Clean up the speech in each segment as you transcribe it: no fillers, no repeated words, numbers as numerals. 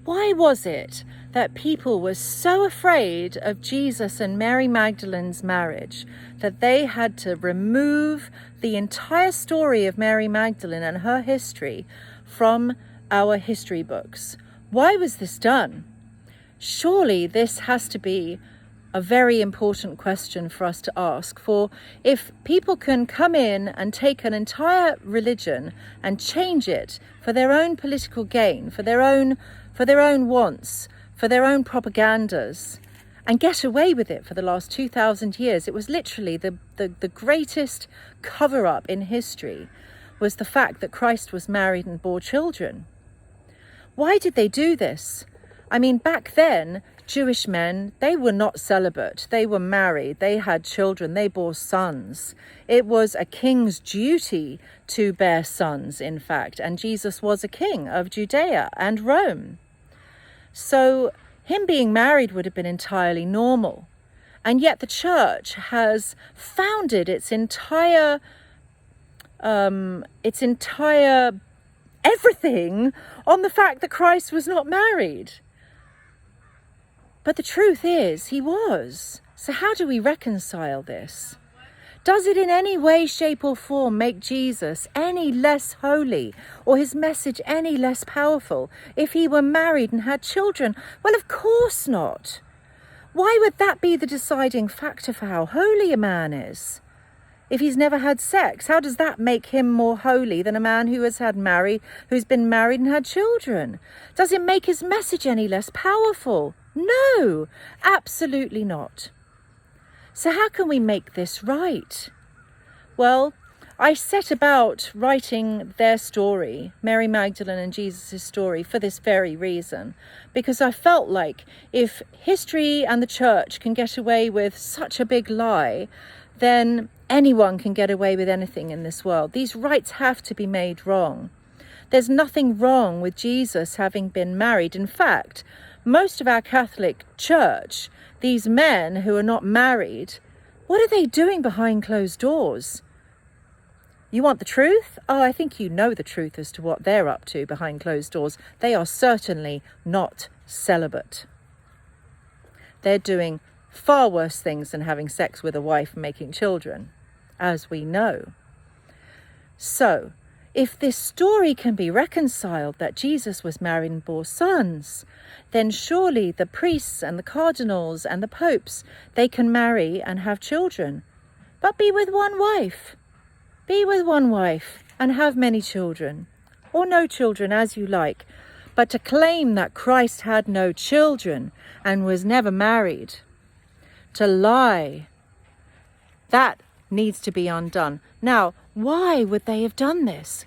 Why was it that people were so afraid of Jesus and Mary Magdalene's marriage that they had to remove the entire story of Mary Magdalene and her history from our history books? Why was this done? Surely this has to be a very important question for us to ask. For if people can come in and take an entire religion and change it for their own political gain, for their own wants, for their own propagandas, and get away with it for the last 2,000 years, it was literally the greatest cover-up in history, was the fact that Christ was married and bore children. Why did they do this? I mean, back then, Jewish men, they were not celibate. They were married. They had children. They bore sons. It was a king's duty to bear sons, in fact. And Jesus was a king of Judea and Rome. So him being married would have been entirely normal. And yet the church has founded its entire everything on the fact that Christ was not married. But the truth is, he was. So how do we reconcile this? Does it in any way, shape or form make Jesus any less holy or his message any less powerful if he were married and had children? Well, of course not. Why would that be the deciding factor for how holy a man is? If he's never had sex, how does that make him more holy than a man who's been married and had children? Does it make his message any less powerful? No, absolutely not. So how can we make this right? Well, I set about writing their story, Mary Magdalene and Jesus' story, for this very reason, because I felt like if history and the church can get away with such a big lie, then anyone can get away with anything in this world. These rights have to be made wrong. There's nothing wrong with Jesus having been married. In fact, most of our Catholic Church, these men who are not married, what are they doing behind closed doors? You want the truth? Oh, I think you know the truth as to what they're up to behind closed doors. They are certainly not celibate. They're doing far worse things than having sex with a wife and making children, as we know. So, if this story can be reconciled that Jesus was married and bore sons, then surely the priests and the cardinals and the popes, they can marry and have children, but be with one wife. Be with one wife and have many children, or no children, as you like. But to claim that Christ had no children and was never married, to lie, that needs to be undone. Now, why would they have done this?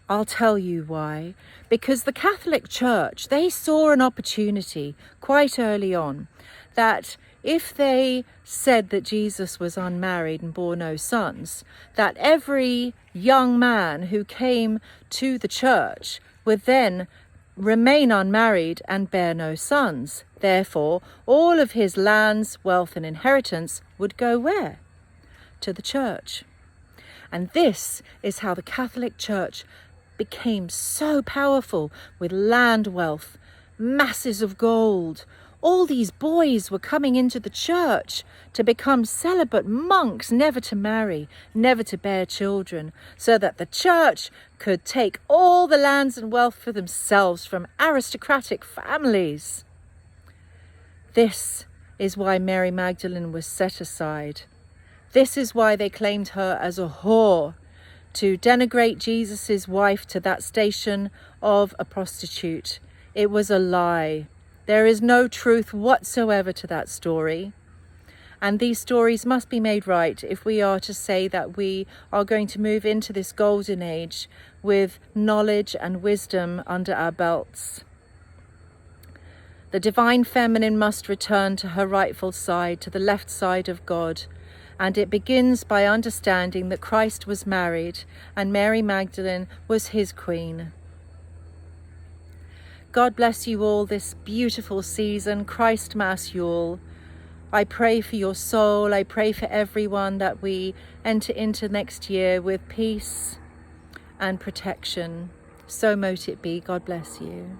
I'll tell you why. Because the Catholic Church, they saw an opportunity quite early on that if they said that Jesus was unmarried and bore no sons, that every young man who came to the church would then remain unmarried and bear no sons. Therefore, all of his lands, wealth and inheritance would go where? To the church. And this is how the Catholic Church became so powerful, with land wealth, masses of gold. All these boys were coming into the church to become celibate monks, never to marry, never to bear children, so that the church could take all the lands and wealth for themselves from aristocratic families. This is why Mary Magdalene was set aside. This is why they claimed her as a whore, to denigrate Jesus' wife to that station of a prostitute. It was a lie. There is no truth whatsoever to that story. And these stories must be made right if we are to say that we are going to move into this golden age with knowledge and wisdom under our belts. The divine feminine must return to her rightful side, to the left side of God. And it begins by understanding that Christ was married and Mary Magdalene was his queen. God bless you all this beautiful season, Christ Mass Yule. I pray for your soul. I pray for everyone that we enter into next year with peace and protection. So mote it be. God bless you.